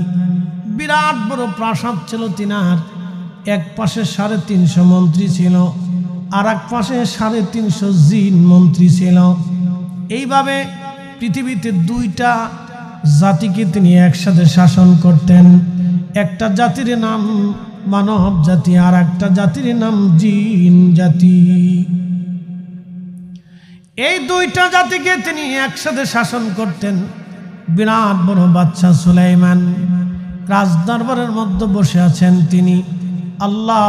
বিরাট বড় প্রাসাদ ছিল তিনার। এক পাশে 350 মন্ত্রী ছিল, আর এক পাশে 350 জিন মন্ত্রী ছিল। এইভাবে পৃথিবীতে দুইটা জাতিকে তিনি একসাথে শাসন করতেন। একটা জাতির নাম মানব জাতি, আর একটা জাতির নাম জিন জাতি। এই দুইটা জাতিকে তিনি একসাথে শাসন করতেন। বিরাট বড় বাদশা সুলাইমান রাজদরবারের মধ্যে বসে আছেন তিনি। আল্লাহ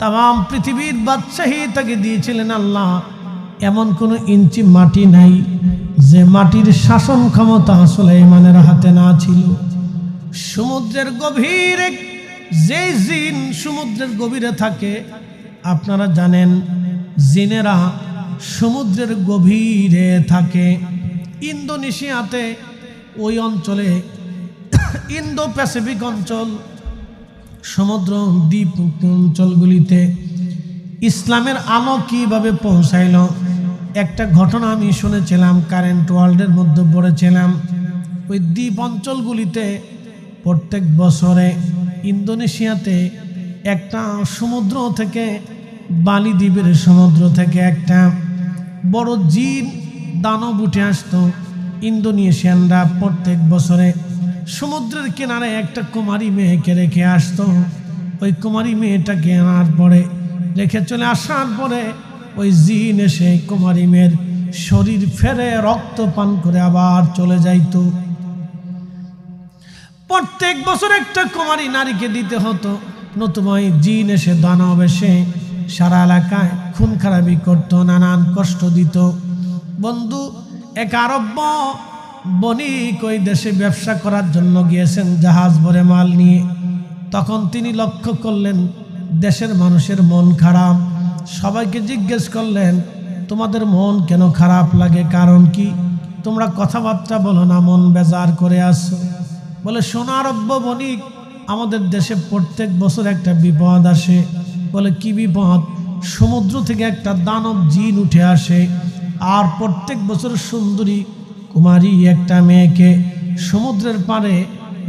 তাম পৃথিবীর বাদশাহী তাকে দিয়েছিলেন। আল্লাহ এমন কোনো ইঞ্চি মাটি নাই যে মাটির শাসন ক্ষমতা সুলাইমানের হাতে না ছিল। সমুদ্রের গভীরে যে জিন সমুদ্রের গভীরে থাকে, আপনারা জানেন জিনেরা সমুদ্রের গভীরে থাকে। ইন্দোনেশিয়াতে ওই অঞ্চলে ইন্দো প্যাসিফিক অঞ্চল, সমুদ্র দ্বীপ অঞ্চলগুলিতে ইসলামের আলো কিভাবে পৌঁছাইল, একটা ঘটনা আমি শুনেছিলাম, কারেন্ট ওয়ার্ল্ডের মধ্যে পড়েছিলাম। ওই দ্বীপ অঞ্চলগুলিতে প্রত্যেক বছরে ইন্দোনেশিয়াতে একটা সমুদ্র থেকে, বালি দ্বীপের সমুদ্র থেকে একটা বড় জিন দানব উঠে আসতো। ইন্দোনেশিয়ানরা প্রত্যেক বছরে সমুদ্রের কিনারে একটা কুমারী মেয়েকে রেখে আসতো। ওই কুমারী মেয়েটাকে আনার পরে, রেখে চলে আসার পরে ওই জিন এসে কুমারী মেয়ের শরীর ফেরে রক্ত পান করে আবার চলে যাইতো। প্রত্যেক বছর একটা কুমারী নারীকে দিতে হতো, নতুবা ওই জিন এসে দানব এসে সারা এলাকায় খুন খারাপি করতো, নানান কষ্ট দিত। বন্ধু, এক আরব বণিক ওই দেশে ব্যবসা করার জন্য গিয়েছেন জাহাজ ভরে মাল নিয়ে। তখন তিনি লক্ষ্য করলেন দেশের মানুষের মন খারাপ। সবাইকে জিজ্ঞেস করলেন, তোমাদের মন কেন খারাপ লাগে, কারণ কি? তোমরা কথাবার্তা বলো না, মন বেজার করে আসো। বলে, শোনো আরব্য বণিক, আমাদের দেশে প্রত্যেক বছর একটা বিপদ আসে। বলে, কি বিপদ? সমুদ্র থেকে একটা দানব জিন উঠে আসে, আর প্রত্যেক বছর সুন্দরী কুমারী একটা মেয়েকে সমুদ্রের পাড়ে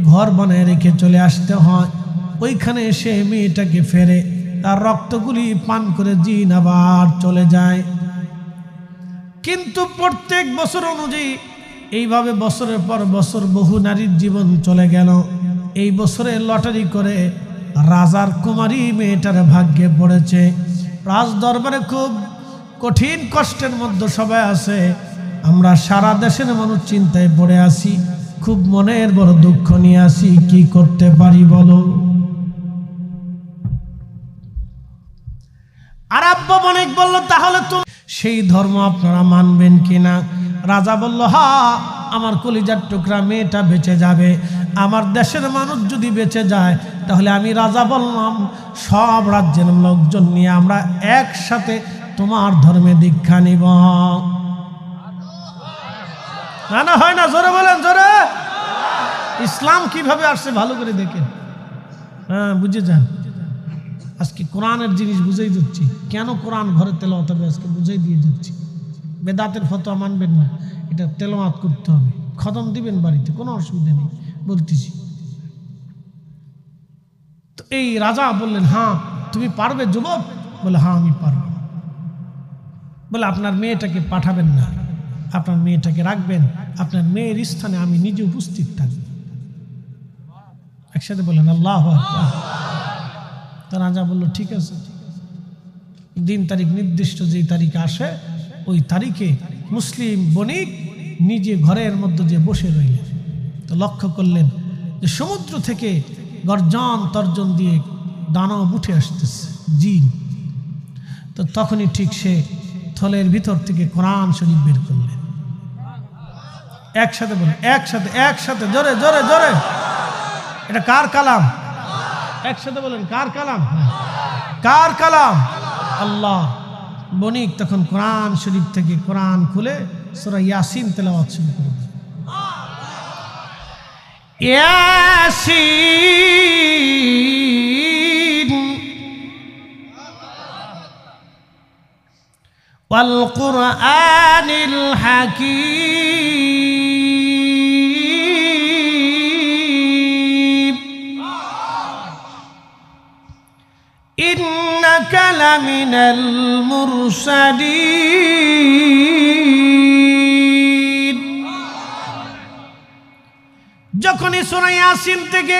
ঘর বানায় রেখে চলে আসতে হয়। ওইখানে এসে মেয়েটাকে ফেরে, তার রক্তগুলি পান করে জিন আবার চলে যায়। কিন্তু প্রত্যেক বছর অনুযায়ী এইভাবে বছরের পর বছর বহু নারীর জীবন চলে গেল। এই বছরে লটারি করে রাজার কুমারী মেয়েটার ভাগ্যে পড়েছে। রাজ দরবারে খুব কঠিন কষ্টের মধ্যে সবাই আছে। আমরা সারা দেশের মানুষ চিন্তায় পড়ে আসি, খুব মনের বড় দুঃখ নিয়ে আসি। কি করতে পারি বলো? আরব বণিক বলল, তাহলে তুমি সেই ধর্ম আপনারা মানবেন কিনা? রাজা বলল, হ্যাঁ, আমার কলিজার টুকরা মেয়েটা বেঁচে যাবে। আমার দেশের মানুষ যদি বেঁচে যায়, তাহলে আমি রাজা বললাম সব রাজ্যের লোকজন নিয়ে আমরা একসাথে তোমার ধর্মে দীক্ষা নিব। না না, হয় না, জোরে বলেন, জোরে। ইসলাম কিভাবে আসছে ভালো করে দেখেন, হ্যাঁ, বুঝে যান। আজকে কোরআনের জিনিস বুঝেই দিচ্ছি, কেন কোরআন ঘরে তেলাওয়াত হবে আজকে বুঝেই দিয়ে যাচ্ছি। বেদাতের ফতোয়া মানবেন না, এটা তেলাওয়াত করতে হবে, খতম দিবেন বাড়িতে, কোনো অসুবিধা নেই, বলতেছি। তো এই রাজা বললেন, হ্যাঁ তুমি পারবে যুবক? বলে, হ্যাঁ আমি পারবো। বলে আপনার মেয়েটাকে পাঠাবেন না, আপনার মেয়েটাকে রাখবেন, আপনার মেয়ের স্থানে আমি নিজে উপস্থিত থাকব। একসাথে বলেন আল্লাহু আকবার। তো রাজা বলল ঠিক আছে, দিন তারিখ নির্দিষ্ট যেই তারিখে আসে ওই তারিখে মুসলিম বণিক নিজে ঘরের মধ্যে যে বসে রইলেন। তো লক্ষ্য করলেন যে সমুদ্র থেকে গর্জন তর্জন দিয়ে দানব উঠে আসতেছে, জিন। তো তখনই ঠিক সে থলের ভিতর থেকে কোরআন শরীফ বের করলেন। একসাথে বলেন, একসাথে একসাথে জোরে জোরে জোরে। এটা কার কালাম? একসাথে বলেন কার কালাম? কার কালাম? আল্লাহ। বণিক তখন কোরআন শরীফ থেকে কোরআন খুলে সূরা ইয়াসিন তেলাওয়াত শুরু করলেন। ইয়াসিন ওয়াল কুরআনিল হাকীম ইন্নাকা লামিনাল মুরসালিন। যখনই সূরা ইয়াসিন থেকে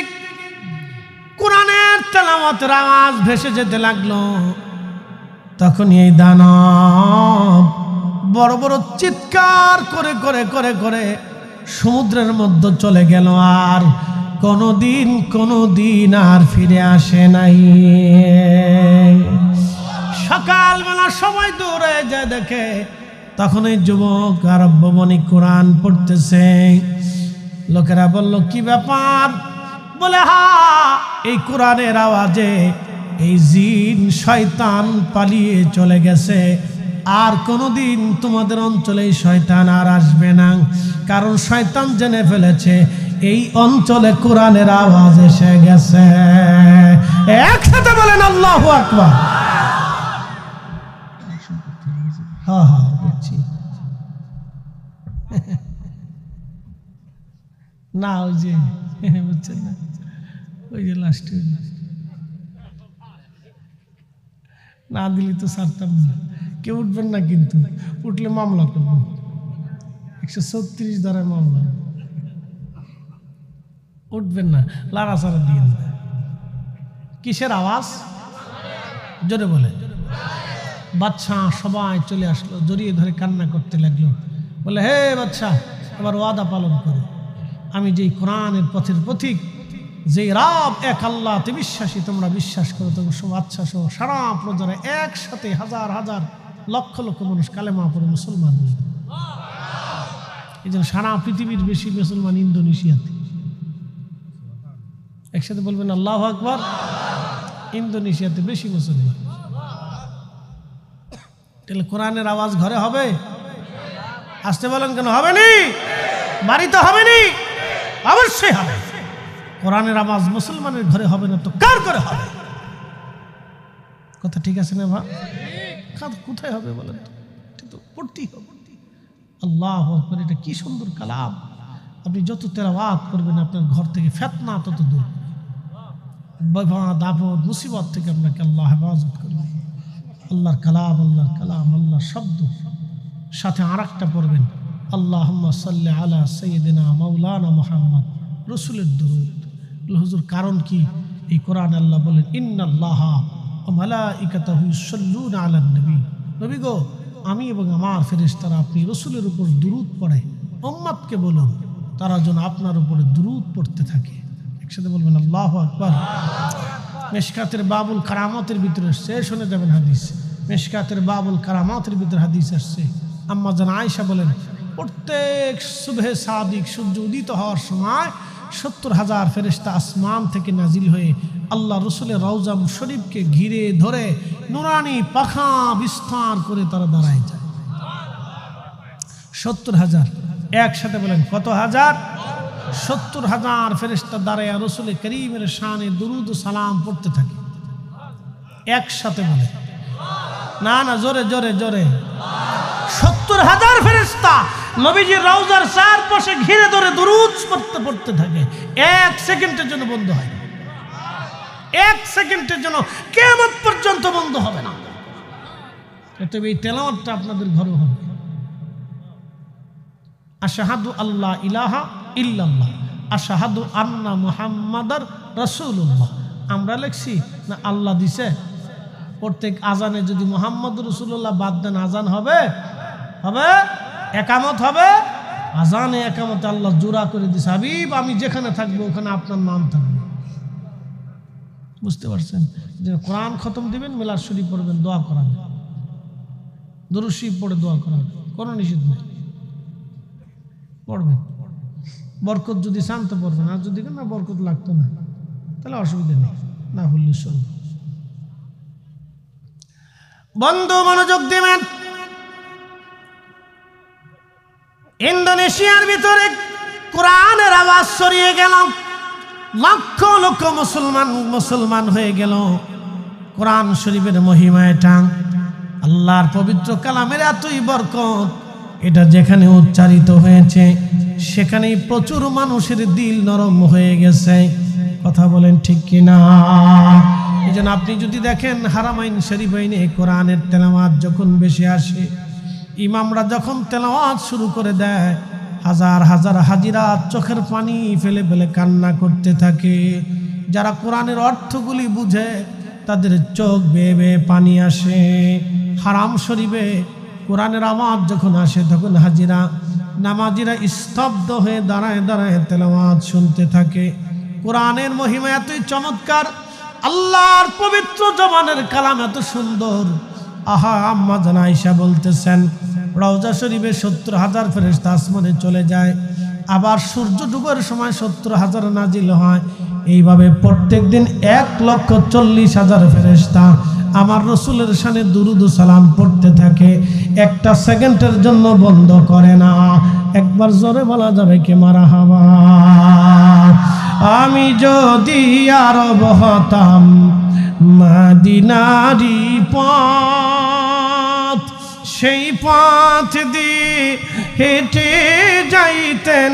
কোরআনের তেলাওয়াতের আওয়াজ ভেসে যেতে লাগলো, তখন এই দানব বড় বড় চিৎকার করে করে করে করে সমুদ্রের মধ্যে চলে গেল, আর কোনোদিন আর ফিরে আসে নাই। সকালবেলা সবাই দৌড়ে যায় দেখে, তখন এই যুবক আরব্য বণিক কোরআন পড়তেছে। লোকেরা বলল কি ব্যাপার? বলে হা, এই কোরআনের আওয়াজে এই জিন শয়তান পালিয়ে চলে গেছে, আর কোনোদিন তোমাদের অঞ্চলে শয়তান আর আসবে না, কারণ শয়তান জেনে ফেলেছে এই অঞ্চলে কোরআনের আওয়াজ এসে গেছে। একসাথে বলেন আল্লাহু আকবার। হ্যাঁ হ্যাঁ বুঝছি না, ওই যে বুঝছেন না, ওই যে লাস্টে না দিলি তো ছাড়তাম না। কেউ উঠবেন না, কিন্তু উঠলে মামলা করবেন, 136 ধারায় মামলা। উঠবেন না, লাড়াচাড়া দিয়ে না। কিসের আওয়াজ? জোরে বলে। বাচ্চা সবাই চলে আসলো, জড়িয়ে ধরে কান্না করতে লাগলো। বলে হে বাচ্চা, এবার ওয়াদা পালন করো, আমি যেই কোরআনের পথের পথিক, যে রব এক আল্লাহতে বিশ্বাসী, তোমরা বিশ্বাস করো, তোমরা সব আচ্ছা সহ সারা প্রজারা একসাথে হাজার হাজার লক্ষ লক্ষ মানুষ কালেমা পড়ে মুসলমান হয়ে। এই জন্য সারা পৃথিবীর বেশি মুসলমান ইন্দোনেশিয়াতে। একসাথে বলবেন আল্লাহু আকবার। ইন্দোনেশিয়াতে বেশি মুসলমান। তাহলে কোরআনের আওয়াজ ঘরে হবে? আসতে বলেন কেন? হবে নি? বাড়িতে হবে নি? অবশ্যই হবে। কোরআনের আওয়াজ মুসলমানের ঘরে হবে না তো কার ঘরে হবে? কথা ঠিক আছে না ভাই? কোথায় হবে বলেন তো? এটা তো পড়তেই হবে। আল্লাহু আকবার। এটা কি সুন্দর কালাম। আপনি যত তেলাওয়াত করবেন আপনার ঘর থেকে ফিতনা তত দূর, বিপদ আপদ মুসিবত থেকে আপনাকে আল্লাহ হেফাজত করবে। আল্লাহর কালাম, আল্লাহর কালাম, আল্লাহর শব্দ। সাথে আরেকটা পড়বেন, আল্লাহুম্মা সাল্লি আলা সাইয়্যিদিনা মাওলানা মুহাম্মদ, রাসূলের দরুদ। হুজুর কারণ কি? এই কোরআন আল্লাহ বলেন ইন্নাল্লাহা ওয়া মালাইকাতাহু ইউসাল্লুনা আলান নবী। নবী গো, আমি এবং আমার ফেরেশতারা আপনি রাসূলের উপর দুরূদ পড়ে উম্মতকে বলুন তারা যেন আপনার উপরে দুরূদ পড়তে থাকে। একসাথে বলবেন আল্লাহু আকবার। মিশকাতের বাবুল কারামাতের ভিতরে আসছে, শুনে যাবেন হাদিস। মিশকাতের বাবুল কারামাতের ভিতরে হাদিস আসছে, আম্মা জান আয়েশা বলেন প্রত্যেক সুবহে সাদিক সূর্য উদিত হওয়ার সময় 70,000 ফেরেশতা আসমান থেকে নাজিল হয়ে আল্লাহ রসুলের রওজা শরীফকে ঘিরে ধরে নুরানি পাখা বিস্তার করে তারা দাঁড়ায় যায়। 70,000। একসাথে বলেন কত হাজার? 70,000 ফেরেশতা দাঁড়ায় রসুল করিমের শানে দুরুদ ও সালাম পড়তে থাকে। একসাথে বলে না না, জোরে জোরে জোরে। 70,000 ফেরেশতা নবীজির রওজার চারপাশে ঘিরে ধরে দুরূদ পড়তে থাকে। 1 সেকেন্ডের জন্য বন্ধ হয় না। 1 সেকেন্ডের জন্য কিয়ামত পর্যন্ত বন্ধ হবে না। তবে এই তেলাওয়াতটা আপনাদের ঘরে হবে। আশহাদু আল্লাহ ইলাহা ইল্লাল্লাহ, আশহাদু আন্না মুহাম্মাদার রাসূলুল্লাহ। আমরা লিখছি না আল্লাহ দিছে? প্রত্যেক আজানে যদি মুহাম্মদ রাসূলুল্লাহ বাদ দেন আজান হবে? হবে? একামত হবে? আজানে একামতে আল্লাহ জোড়া করে দিছে, হাবিব আমি যেখানে থাকবো ওখানে আপনার নাম থাকবে। বুঝতে পারছেন? যে কোরআন খতম দিবেন, মিলাদ শরীফ পড়বেন, দোয়া করাবেন, দরুদ শরীফ পড়ে দোয়া করাবেন, কোনো নিষেধ নেই, পড়বেন। বরকত যদি চান তো পড়বেন, আর যদি না বরকত লাগতো না তাহলে অসুবিধা নেই, না বললে চলবে। বন্ধু মনোযোগ দিবেন। ইন্দোনেশিয়ার ভিতরে কোরআনের আওয়াজ ছড়িয়ে গেল, লক্ষ লক্ষ মুসলমান হয়ে গেল। কোরআন শরীফের মহিমা এটা, আল্লাহর পবিত্র কালামের এতই বরকত, এটা যেখানে উচ্চারিত হয়েছে সেখানেই প্রচুর মানুষের দিল নরম হয়ে গেছে। কথা বলেন ঠিক কিনা? এই জন্য আপনি যদি দেখেন হারামাইন শরীফাইনে কোরআনের তেলাওয়াত যখন বেশি আসে, ইমামরা যখন তেলাওয়াত শুরু করে দেয়, হাজার হাজার হাজিরা চোখের পানি ফেলে ফেলে কান্না করতে থাকে। যারা কোরআনের অর্থগুলি বুঝে তাদের চোখ বেয়ে বেয়ে পানি আসে। হারাম শরীফে কোরআনের আওয়াজ যখন আসে তখন হাজিরা নামাজিরা স্তব্ধ হয়ে দাঁড়ায় দাঁড়ায় তেলাওয়াত শুনতে থাকে। কোরআনের মহিমা এতই চমৎকার, আল্লাহর পবিত্র জবানের কালাম এত সুন্দর। আহা, আম্মা জান আয়েশা বলতেছেন রওজা শরীফে 70,000 ফেরেশতা আসমানে চলে যায়, আবার সূর্য ডুবার সময় 70,000 নাজিল হয়। এইভাবে প্রত্যেক দিন 1,40,000 ফেরেশতা আমার রসুলের শানে দুরুদ ও সালাম পড়তে থাকে, একটা সেকেন্ডের জন্য বন্ধ করে না। একবার জোরে বলা যাবে কি মারহাবা? আমি যদি আরব হতাম, মদিনারি পথ, সেই পথ দিয়ে হেঁটে যাইতেন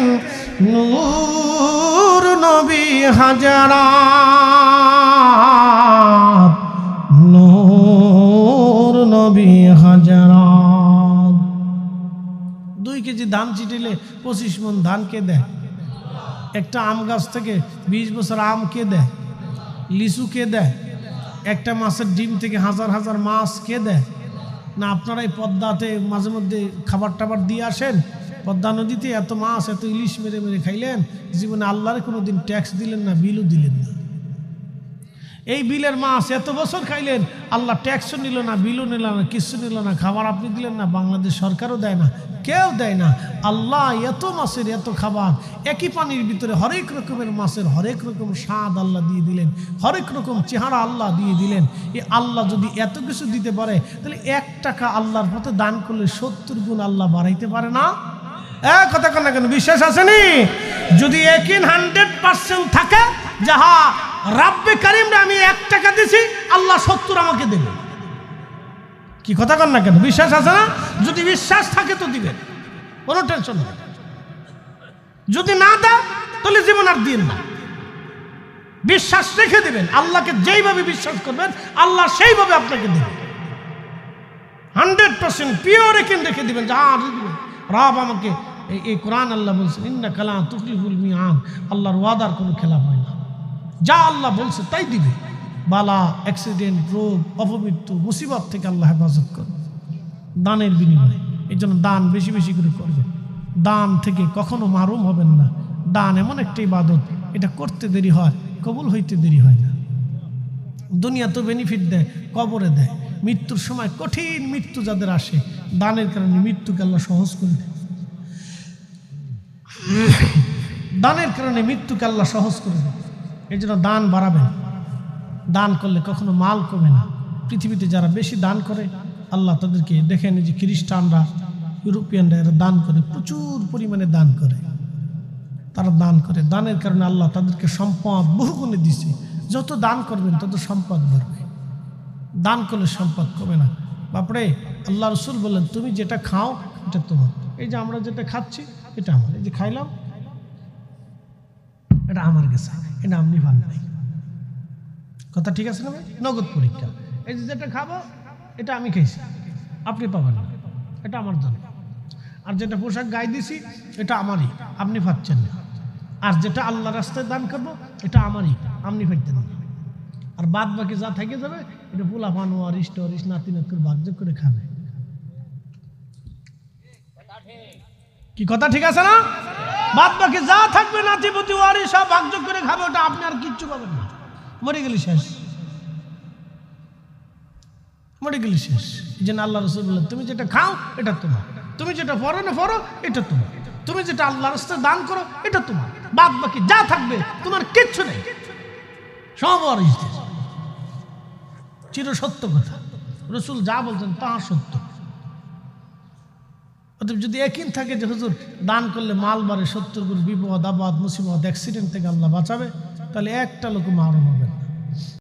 নূর নবী হাজারাত, নূর নবী হাজারাত। 2 কেজি ধান চিটিলে 25 মণ ধান কে দেয়? একটা আম গাছ থেকে 20 বছর আম কে দেয়? লিচু কে দেয়? একটা মাছের ডিম থেকে হাজার হাজার মাছ কে দেয়? না আপনারা এই পদ্মাতে মাঝে মধ্যে খাবার টাবার দিয়ে আসেন, পদ্মা নদীতে এত মাছ এত ইলিশ মেরে মেরে খাইলেন, জীবনে আল্লাহরে কোনো দিন ট্যাক্স দিলেন না, বিলও দিলেন না। এই বিলের মাছ এত বছর খাইলেন, আল্লাহ ট্যাক্সও নিল না, বিলও নিল না, কিছু নিল না, খাবার আপনি দিলেন না, বাংলাদেশ সরকারও দেয় না, কেউ দেয় না। আল্লাহ এত মাছের এত খাবার, একই পানির ভিতরে হরেক রকমের মাছের হরেক রকম স্বাদ আল্লাহ দিয়ে দিলেন, হরেক রকম চেহারা আল্লাহ দিয়ে দিলেন। এই আল্লাহ যদি এত কিছু দিতে পারে, তাহলে 1 টাকা আল্লাহর পথে দান করলে 70 গুণ আল্লাহ বাড়াইতে পারে না? কথা কেন কেন বিশ্বাস আসেনি? যদি একিন 100% থাকে, যাহা রাব্বে কারিমরে আমি 1 টাকা দিছি, আল্লাহ 70 আমাকে দেবে। কি কথা কন না কেন? বিশ্বাস আছে না? যদি বিশ্বাস থাকে তো দিবেন, কোনো টেনশন নেই। যদি না দেয় তাহলে জীবন আর দিন না, বিশ্বাস রেখে দিবেন। আল্লাহকে যেইভাবে বিশ্বাস করবেন আল্লাহ সেইভাবে আপনাকে দেবেন। 100% পিওর একিন রেখে দিবেন, যা দিবেন রব আমাকে। এই কোরআন আল্লাহ বলছেন ইন্নাকা লা তুখলিফুল মিআদ, আল্লাহর ওয়াদার কোনো খেলাফ হয় না। যা আল্লাহ বলছে তাই দিবে। বালা, অ্যাক্সিডেন্ট, রোগ, অপমৃত্যু, মুসিবত থেকে আল্লাহ হেফাজত করবে দানের বিনিময়ে। এই জন্য দান বেশি বেশি করে করবেন, দান থেকে কখনো মারুম হবেন না। দান এমন একটা ইবাদত, এটা করতে দেরি হয়, কবুল হইতে দেরি হয় না। দুনিয়া তো বেনিফিট দেয়, কবরে দেয়। মৃত্যুর সময় কঠিন মৃত্যু যাদের আসে, দানের কারণে মৃত্যুকে আল্লাহ সহজ করে দেয়। দানের কারণে মৃত্যুকে আল্লাহ সহজ করে দেয়। এই জন্য দান বাড়াবেন। দান করলে কখনো মাল কমে না। পৃথিবীতে যারা বেশি দান করে আল্লাহ তাদেরকে দেখেন, যে খ্রিস্টানরা, ইউরোপিয়ানরা, এরা দান করে, প্রচুর পরিমাণে দান করে। তারা দান করে, দানের কারণে আল্লাহ তাদেরকে সম্পদ বহুগুণে দিছে। যত দান করবেন তত সম্পদ বাড়বে। দান করলে সম্পদ কমে না। বাপরে, আল্লাহ রসুল বললেন তুমি যেটা খাও এটা তোমার। এই যে আমরা যেটা খাচ্ছি এটা আমার, এই যে খাইলাম এটা আমার গেছে, এটা আপনি ভান নাই। কথা ঠিক আছে না ভাই? নগদ পরীক্ষা। এই যে যেটা খাবো এটা আমি খাইছি, আপনি পাবেন না, এটা আমার জন্য। আর যেটা পোশাক গায়ে দিছি এটা আমারই, আপনি পাচ্ছেন না। আর যেটা আল্লাহ রাস্তায় দান করবো এটা আমারই, আপনি পাইতেন না। আর বাদ বাকি যা থেকে যাবে এটা পোলা পানো আর ইষ্ট অরিস নাতি নাতির ভাগ্য করে খাবে। কি কথা ঠিক আছে না? বাদ বাকি যা থাকবে নাতিপতি ওয়ারি সব ভাগ্য করে খাবে, ওটা আপনি আর কিচ্ছু পাবেন না। মরে গেলি শেষ, মরে গেলি শেষ। এই জন্য আল্লাহ রাসূল বললেন, তুমি যেটা খাও এটা তোমার, তুমি যেটা পরো না পরো এটা তোমার, তুমি যেটা আল্লাহর রাস্তায় দান করো এটা তোমার, বাদ বাকি যা থাকবে তোমার কিচ্ছু নেই, সব ওয়ারিসদের। চির সত্য কথা, রাসূল যা বলছেন তা সত্য। অতএব যদি একই থাকে যে হুজুর দান করলে মাল বাড়ে, 70 গুণ বিপদ আপদ মুসিবত অ্যাক্সিডেন্ট থেকে আল্লাহ বাঁচাবে, তাহলে একটা লোক মারণ হবে না।